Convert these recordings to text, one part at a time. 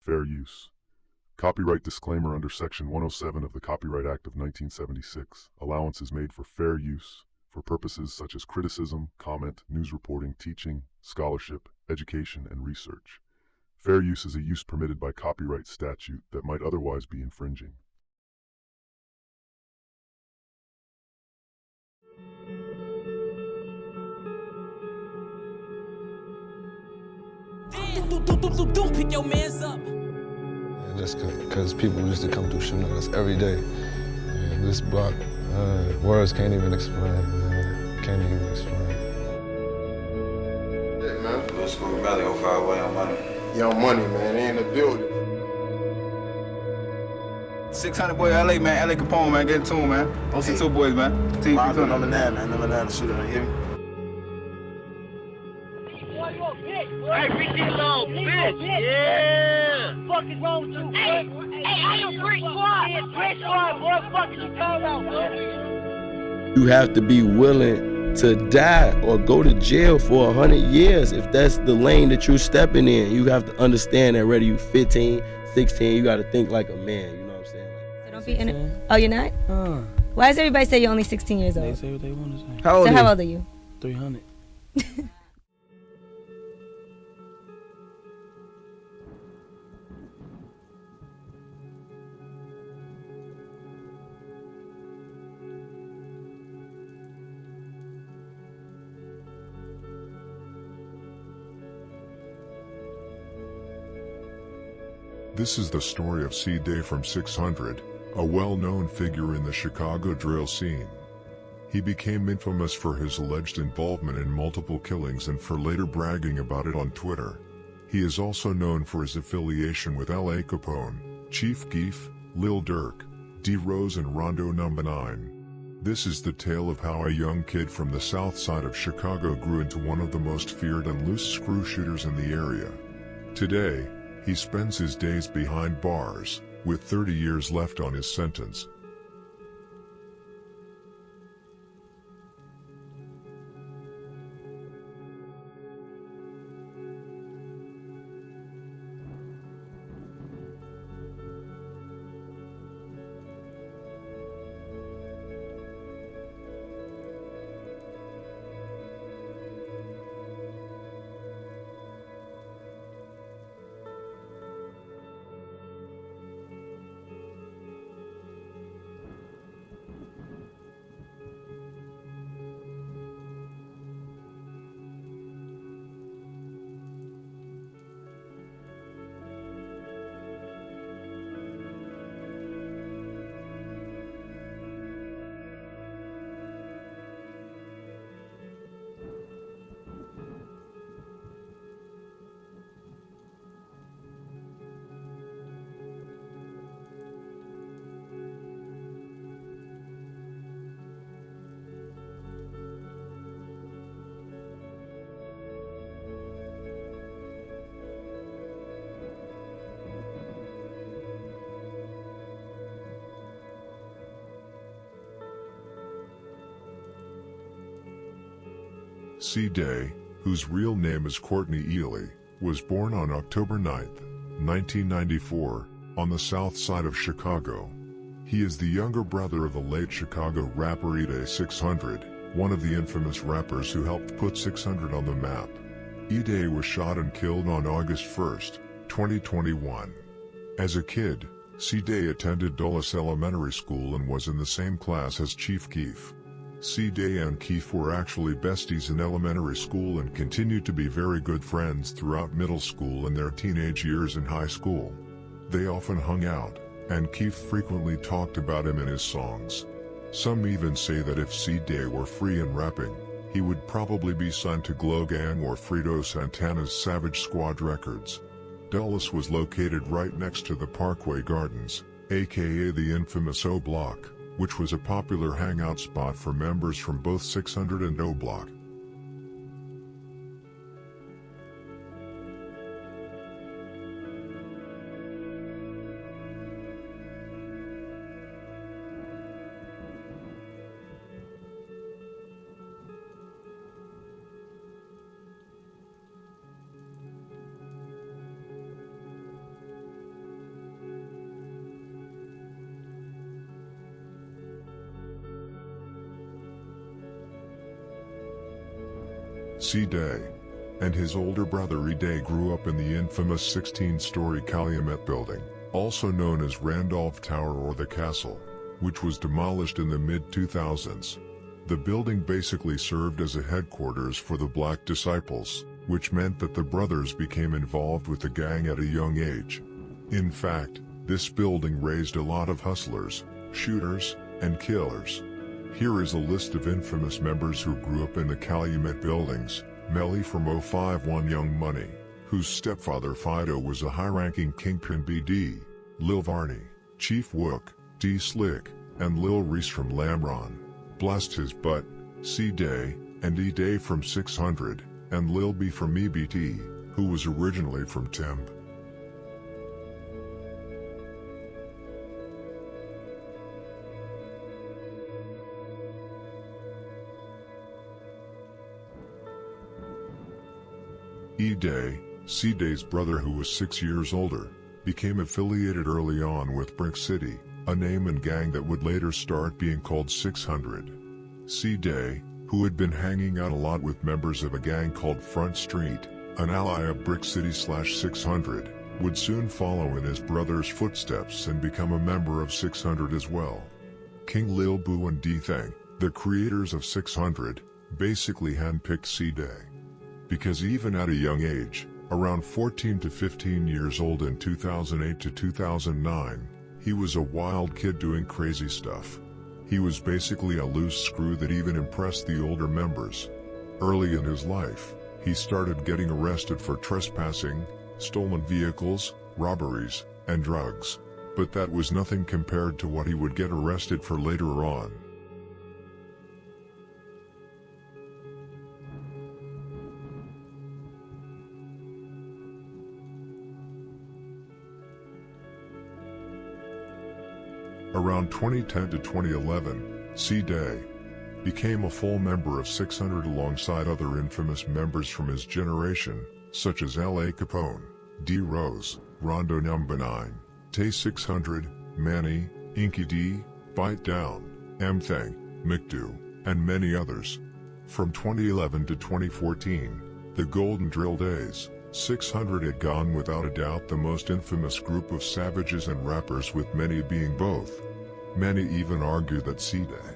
Fair use. Copyright disclaimer under Section 107 of the Copyright Act of 1976. Allowance is made for fair use for purposes such as criticism, comment, news reporting, teaching, scholarship, education, and research. Fair use is a use permitted by copyright statute that might otherwise be infringing. Pick your mans up. And just because people used to come through shooting at us every day. And this block, words can't even explain, man. Can't even explain. Yeah, man. Little School Valley, 05 way on money. Young Money, man. They in the building. 600 boy LA, man. LA Capone, man. Get it to him, man. OC2 boys, man. Team Number 9, man. Number 9 shooter, you hear me? Hey, bitch, you little bitch. Yeah. What the fuck is wrong with you? Hey, I am Brick Squad. Yeah, Brick Squad, boy. What the fuck is you talking about, boy? You have to be willing to die or go to jail for 100 years if that's the lane that you're stepping in. You have to understand that whether you're 15, 16, you got to think like a man. You know what I'm saying? So don't be in it. Oh, you're not? Why does everybody say you're only 16 years old? They say what they want to say. How old are you? 300. This is the story of Cdai from 600, a well-known figure in the Chicago drill scene. He became infamous for his alleged involvement in multiple killings and for later bragging about it on Twitter. He is also known for his affiliation with L.A. Capone, Chief Keef, Lil Durk, D. Rose and Rondo No. 9. This is the tale of how a young kid from the south side of Chicago grew into one of the most feared and loose screw shooters in the area. Today, he spends his days behind bars, with 30 years left on his sentence. Cdai, whose real name is Courtney Ely, was born on October 9, 1994, on the south side of Chicago. He is the younger brother of the late Chicago rapper Cdai 600, one of the infamous rappers who helped put 600 on the map. Cdai was shot and killed on August 1, 2021. As a kid, Cdai attended Dulles Elementary School and was in the same class as Chief Keef. Cdai and Keef were actually besties in elementary school and continued to be very good friends throughout middle school and their teenage years in high school. They often hung out, and Keef frequently talked about him in his songs. Some even say that if Cdai were free and rapping, he would probably be signed to Glow Gang or Fredo Santana's Savage Squad Records. Dulles was located right next to the Parkway Gardens, aka the infamous O Block, which was a popular hangout spot for members from both 600 and O Block. Cdai, and his older brother Cdai grew up in the infamous 16-story Calumet building, also known as Randolph Tower or the Castle, which was demolished in the mid-2000s. The building basically served as a headquarters for the Black Disciples, which meant that the brothers became involved with the gang at a young age. In fact, this building raised a lot of hustlers, shooters, and killers. Here is a list of infamous members who grew up in the Calumet buildings. Melly from 051 Young Money, whose stepfather Fido was a high-ranking kingpin BD, Lil Varney, Chief Wook, D Slick, and Lil Reese from Lamron, Blessed His Butt, Cdai, and E-Day from 600, and Lil B from EBT, who was originally from Timb. E-Day, Cdai's brother who was 6 years older, became affiliated early on with Brick City, a name and gang that would later start being called 600. Cdai, who had been hanging out a lot with members of a gang called Front Street, an ally of Brick City/600, would soon follow in his brother's footsteps and become a member of 600 as well. King Lil Boo and D-Thang, the creators of 600, basically handpicked Cdai. Because even at a young age, around 14 to 15 years old in 2008 to 2009, he was a wild kid doing crazy stuff. He was basically a loose screw that even impressed the older members. Early in his life, he started getting arrested for trespassing, stolen vehicles, robberies, and drugs. But that was nothing compared to what he would get arrested for later on. Around 2010 to 2011, Cdai became a full member of 600 alongside other infamous members from his generation, such as L.A. Capone, D. Rose, Rondo Number 9, Tay 600, Manny, Inky D, Bite Down, M-Thang, McDo, and many others. From 2011 to 2014, the Golden Drill days, 600 had gone without a doubt the most infamous group of savages and rappers, with many being both. Many even argue that Cdai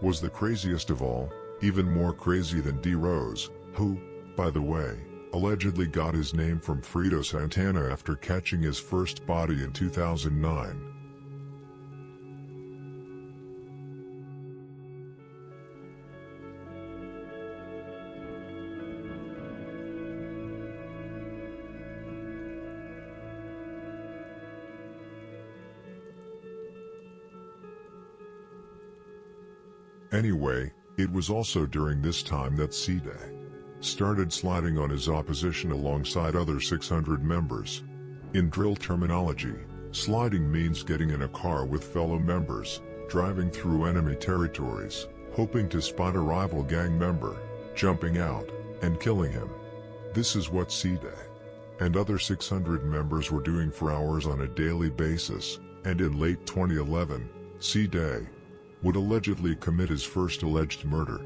was the craziest of all, even more crazy than D. Rose, who, by the way, allegedly got his name from Frito Santana after catching his first body in 2009. Anyway, it was also during this time that Cdai started sliding on his opposition alongside other 600 members. In drill terminology, sliding means getting in a car with fellow members, driving through enemy territories, hoping to spot a rival gang member, jumping out, and killing him. This is what Cdai and other 600 members were doing for hours on a daily basis, and in late 2011, Cdai would allegedly commit his first alleged murder.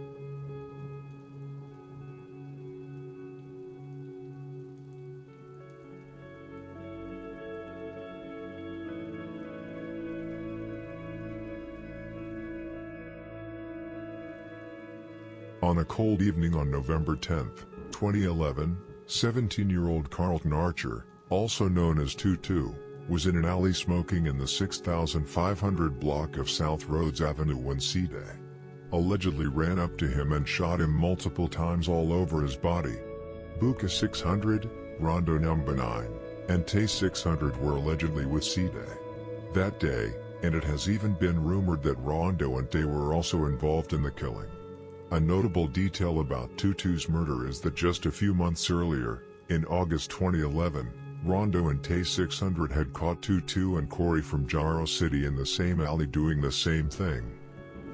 On a cold evening on November 10, 2011, 17-year-old Carlton Archer, also known as Tutu, was in an alley smoking in the 6500 block of South Rhodes Avenue when Cdai allegedly ran up to him and shot him multiple times all over his body. Buka 600, Rondo Number 9, and Tay 600 were allegedly with Cdai that day, and it has even been rumored that Rondo and Tay were also involved in the killing. A notable detail about Tutu's murder is that just a few months earlier, in August 2011, Rondo and Tay 600 had caught Tutu and Corey from Jaro City in the same alley doing the same thing.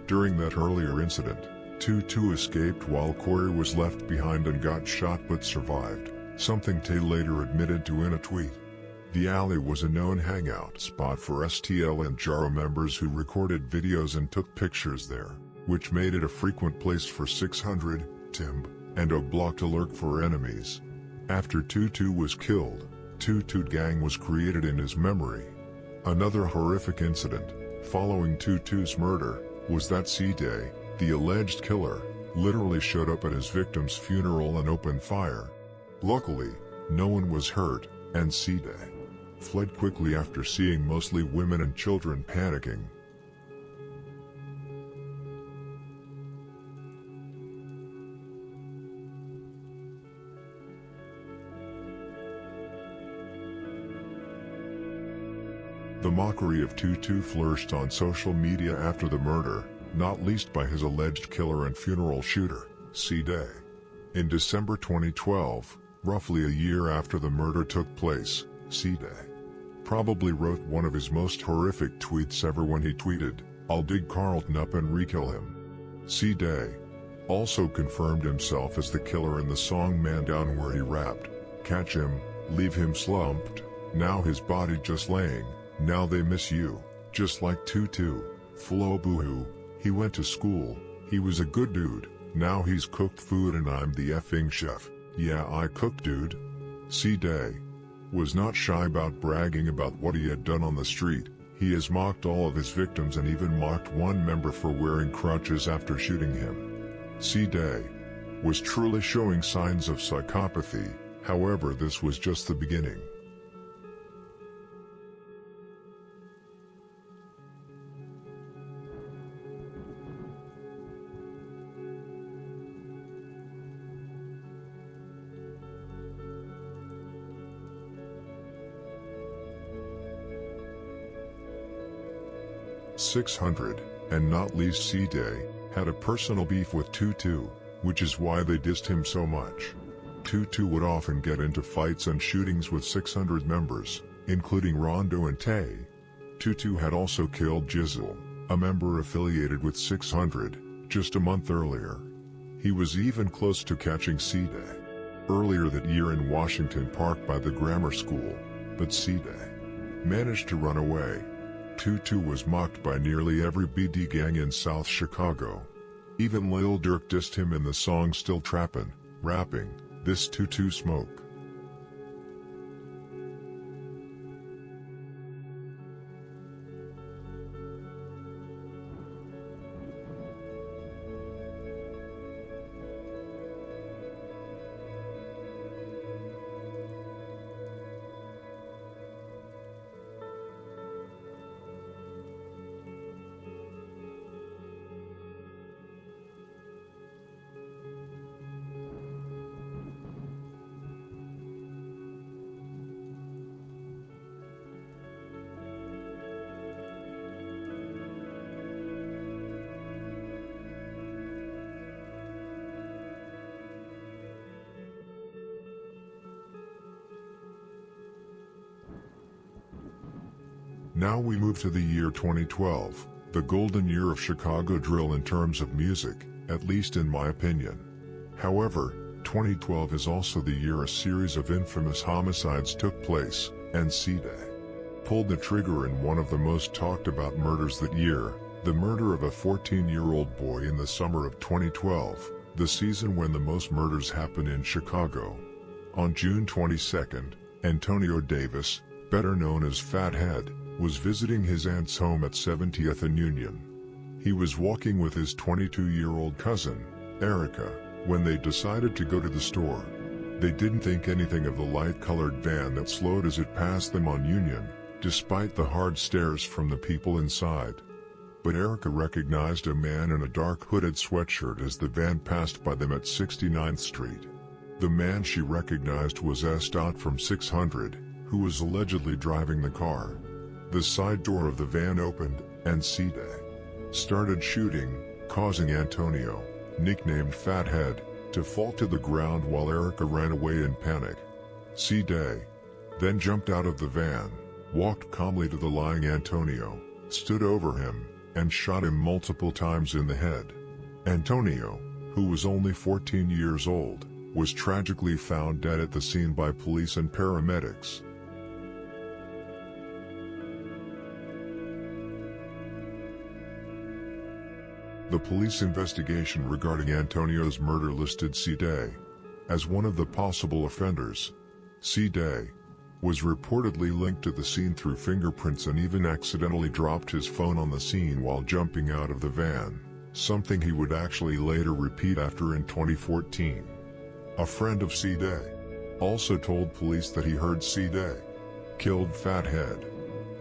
During that earlier incident, Tutu escaped while Corey was left behind and got shot but survived, something Tay later admitted to in a tweet. The alley was a known hangout spot for STL and Jaro members who recorded videos and took pictures there, which made it a frequent place for 600, Timb, and a block to lurk for enemies. After Tutu was killed, Tutu gang was created in his memory. Another horrific incident, following Tutu's murder, was that Cdai, the alleged killer, literally showed up at his victim's funeral and opened fire. Luckily, no one was hurt, and Cdai fled quickly after seeing mostly women and children panicking. The mockery of Tutu flourished on social media after the murder, not least by his alleged killer and funeral shooter, Cdai. In December 2012, roughly a year after the murder took place, Cdai probably wrote one of his most horrific tweets ever when he tweeted, "I'll dig Carlton up and re-kill him." Cdai also confirmed himself as the killer in the song Man Down, where he rapped, "Catch him, leave him slumped, now his body just laying, now they miss you, just like Tutu, flow boohoo, he went to school, he was a good dude, now he's cooked food and I'm the effing chef, yeah I cooked dude." Cdai was not shy about bragging about what he had done on the street. He has mocked all of his victims and even mocked one member for wearing crutches after shooting him. Cdai was truly showing signs of psychopathy, however this was just the beginning. .600, and not least Cdai, had a personal beef with Tutu, which is why they dissed him so much. Tutu would often get into fights and shootings with 600 members, including Rondo and Tay. Tutu had also killed Jizzle, a member affiliated with 600, just a month earlier. He was even close to catching Cdai earlier that year in Washington Park by the grammar school, but Cdai managed to run away. Tutu was mocked by nearly every BD gang in South Chicago. Even Lil Durk dissed him in the song Still Trappin', rapping, "This Tutu smoke." Now we move to the year 2012, the golden year of Chicago drill in terms of music, at least in my opinion. However, 2012 is also the year a series of infamous homicides took place, and Cdai pulled the trigger in one of the most talked about murders that year, the murder of a 14-year-old boy in the summer of 2012, the season when the most murders happen in Chicago. On June 22nd, Antonio Davis, better known as Fathead, was visiting his aunt's home at 70th and Union. He was walking with his 22-year-old cousin, Erica, when they decided to go to the store. They didn't think anything of the light-colored van that slowed as it passed them on Union, despite the hard stares from the people inside. But Erica recognized a man in a dark hooded sweatshirt as the van passed by them at 69th Street. The man she recognized was S. from 600, who was allegedly driving the car. The side door of the van opened, and Cdai started shooting, causing Antonio, nicknamed Fathead, to fall to the ground while Erica ran away in panic. Cdai then jumped out of the van, walked calmly to the lying Antonio, stood over him, and shot him multiple times in the head. Antonio, who was only 14 years old, was tragically found dead at the scene by police and paramedics. The police investigation regarding Antonio's murder listed Cdai as one of the possible offenders. Cdai was reportedly linked to the scene through fingerprints and even accidentally dropped his phone on the scene while jumping out of the van, something he would actually later repeat after in 2014. A friend of Cdai also told police that he heard Cdai killed Fathead.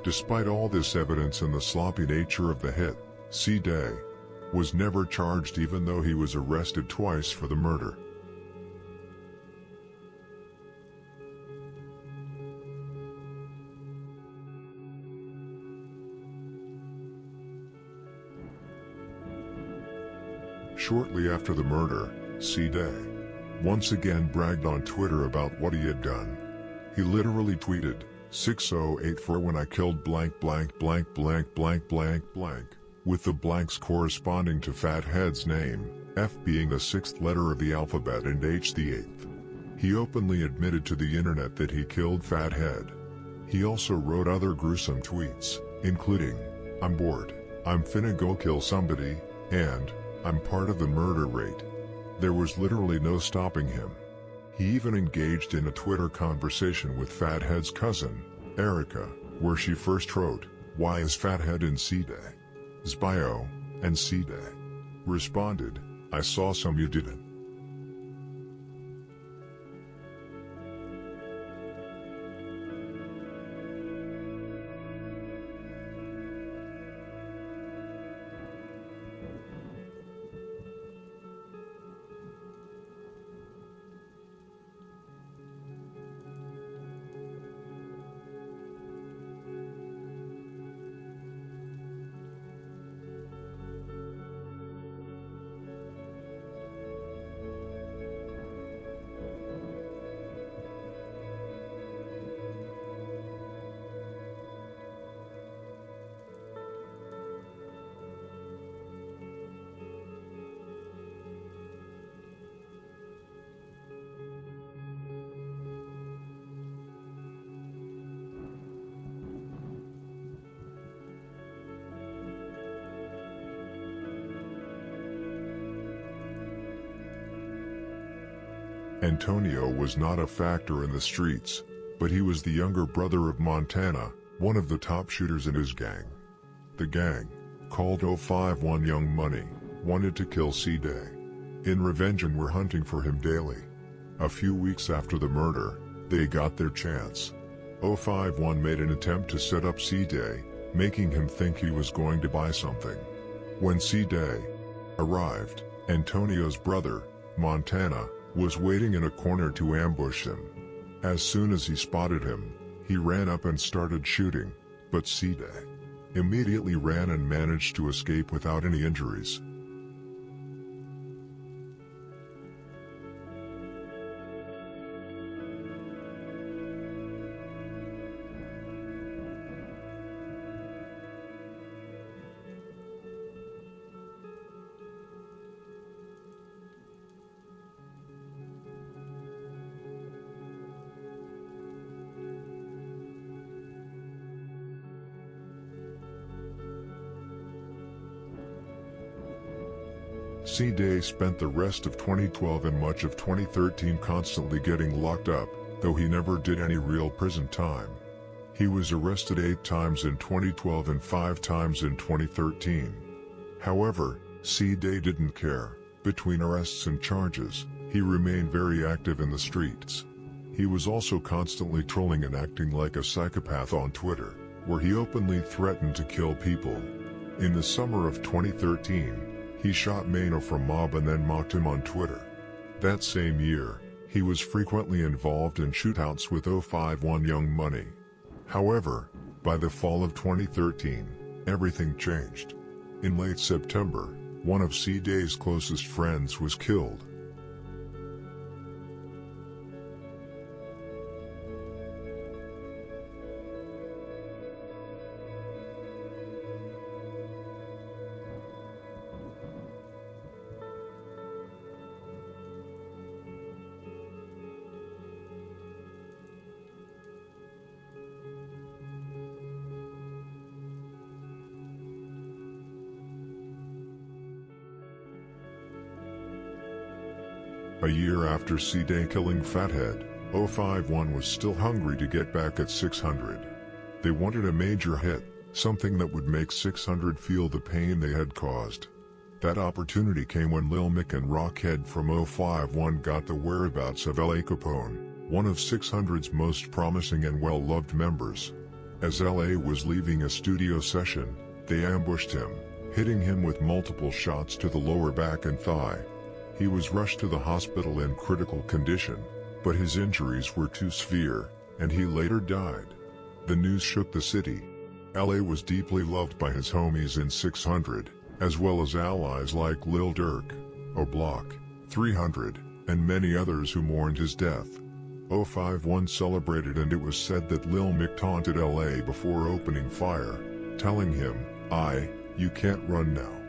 Despite all this evidence and the sloppy nature of the hit, Cdai was never charged even though he was arrested twice for the murder. Shortly after the murder, Cdai once again bragged on Twitter about what he had done. He literally tweeted, 6084 when I killed blank blank blank blank blank blank blank, with the blanks corresponding to Fathead's name, F being the 6th letter of the alphabet and H the 8th. He openly admitted to the internet that he killed Fathead. He also wrote other gruesome tweets, including, I'm bored, I'm finna go kill somebody, and, I'm part of the murder rate. There was literally no stopping him. He even engaged in a Twitter conversation with Fathead's cousin, Erica, where she first wrote, why is Fathead in Cdai's bio? And Cdai responded, I saw some you didn't. Antonio was not a factor in the streets, but he was the younger brother of Montana, one of the top shooters in his gang. The gang, called 051 Young Money, wanted to kill Cdai in revenge and were hunting for him daily. A few weeks after the murder, they got their chance. 051 made an attempt to set up Cdai, making him think he was going to buy something. When Cdai arrived, Antonio's brother, Montana, was waiting in a corner to ambush him. As soon as he spotted him, he ran up and started shooting, but Cdai immediately ran and managed to escape without any injuries. Cdai spent the rest of 2012 and much of 2013 constantly getting locked up, though he never did any real prison time. He was arrested 8 times in 2012 and 5 times in 2013. However, Cdai didn't care. Between arrests and charges, he remained very active in the streets. He was also constantly trolling and acting like a psychopath on Twitter, where he openly threatened to kill people. In the summer of 2013, he shot Mano from Mob and then mocked him on Twitter. That same year, he was frequently involved in shootouts with 051 Young Money. However, by the fall of 2013, everything changed. In late September, one of Cdai's closest friends was killed. A year after Cdai killing Fathead, 051 was still hungry to get back at 600. They wanted a major hit, something that would make 600 feel the pain they had caused. That opportunity came when Lil Mick and Rockhead from 051 got the whereabouts of L.A. Capone, one of 600's most promising and well-loved members. As L.A. was leaving a studio session, they ambushed him, hitting him with multiple shots to the lower back and thigh. He was rushed to the hospital in critical condition, but his injuries were too severe, and he later died. The news shook the city. L.A. was deeply loved by his homies in 600, as well as allies like Lil Durk, O-Block, 300, and many others who mourned his death. 051 celebrated, and it was said that Lil Mick taunted L.A. before opening fire, telling him, "You can't run now."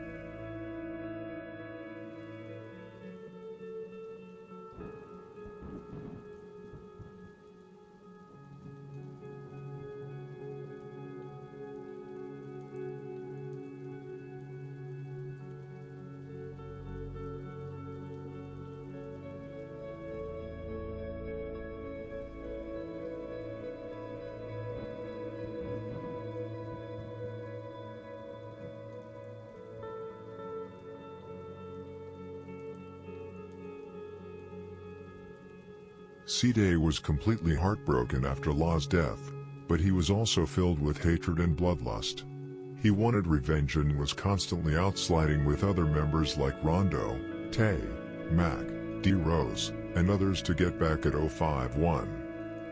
Cdai was completely heartbroken after Law's death, but he was also filled with hatred and bloodlust. He wanted revenge and was constantly outsliding with other members like Rondo, Tay, Mac, D-Rose, and others to get back at 051.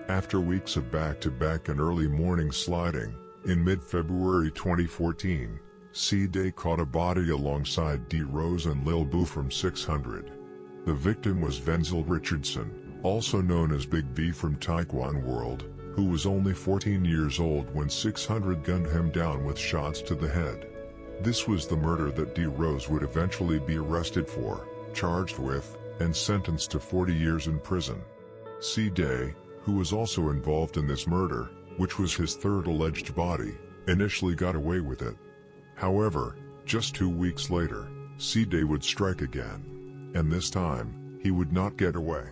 After weeks of back-to-back and early morning sliding, in mid-February 2014, Cdai caught a body alongside D-Rose and Lil Boo from 600. The victim was Venzel Richardson, also known as Big V from Taekwon World, who was only 14 years old when 600 gunned him down with shots to the head. This was the murder that D-Rose would eventually be arrested for, charged with, and sentenced to 40 years in prison. Cdai, who was also involved in this murder, which was his third alleged body, initially got away with it. However, just 2 weeks later, Cdai would strike again. And this time, he would not get away.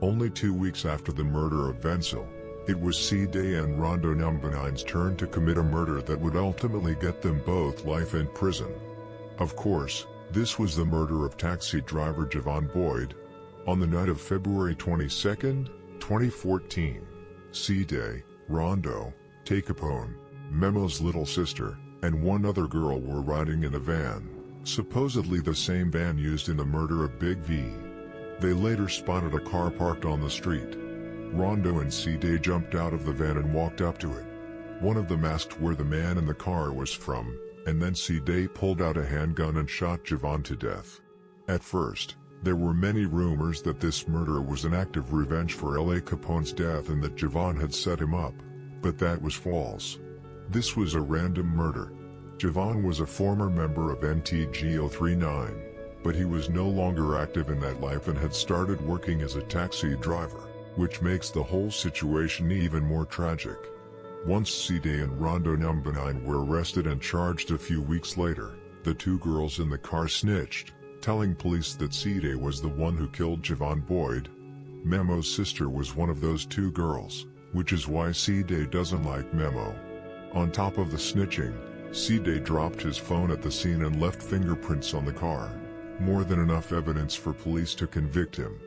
Only 2 weeks after the murder of Venzel, it was Cdai and Rondo Number 9's turn to commit a murder that would ultimately get them both life in prison. Of course, this was the murder of taxi driver Javan Boyd. On the night of February 22, 2014, Cdai, Rondo, Capone, Memo's little sister, and one other girl were riding in a van, supposedly the same van used in the murder of Big V. They later spotted a car parked on the street. Rondo and Cdai jumped out of the van and walked up to it. One of them asked where the man in the car was from, and then Cdai pulled out a handgun and shot Javan to death. At first, there were many rumors that this murder was an act of revenge for L.A. Capone's death and that Javan had set him up, but that was false. This was a random murder. Javan was a former member of NTG 039. But he was no longer active in that life and had started working as a taxi driver, which makes the whole situation even more tragic. Once Cdai and Rondo Number 9 were arrested and charged a few weeks later, the two girls in the car snitched, telling police that Cdai was the one who killed Javan Boyd. Memo's sister was one of those two girls, which is why Cdai doesn't like Memo. On top of the snitching, Cdai dropped his phone at the scene and left fingerprints on the car. More than enough evidence for police to convict him.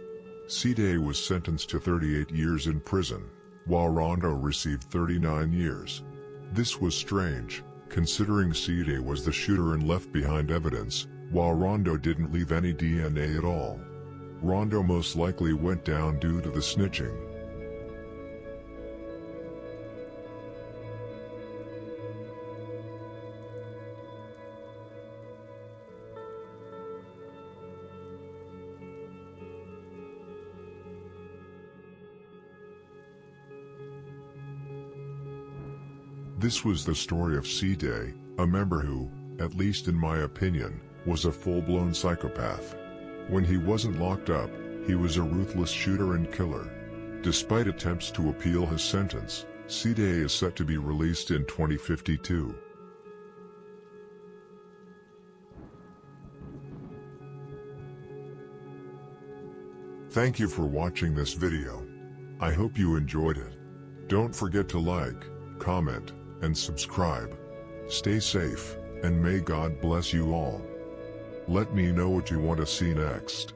Cdai was sentenced to 38 years in prison, while Rondo received 39 years. This was strange, considering Cdai was the shooter and left behind evidence, while Rondo didn't leave any DNA at all. Rondo most likely went down due to the snitching. This was the story of Cdai, a member who, at least in my opinion, was a full-blown psychopath. When he wasn't locked up, he was a ruthless shooter and killer. Despite attempts to appeal his sentence, Cdai is set to be released in 2052. Thank you for watching this video. I hope you enjoyed it. Don't forget to like, comment, and subscribe. Stay safe, and may God bless you all. Let me know what you want to see next.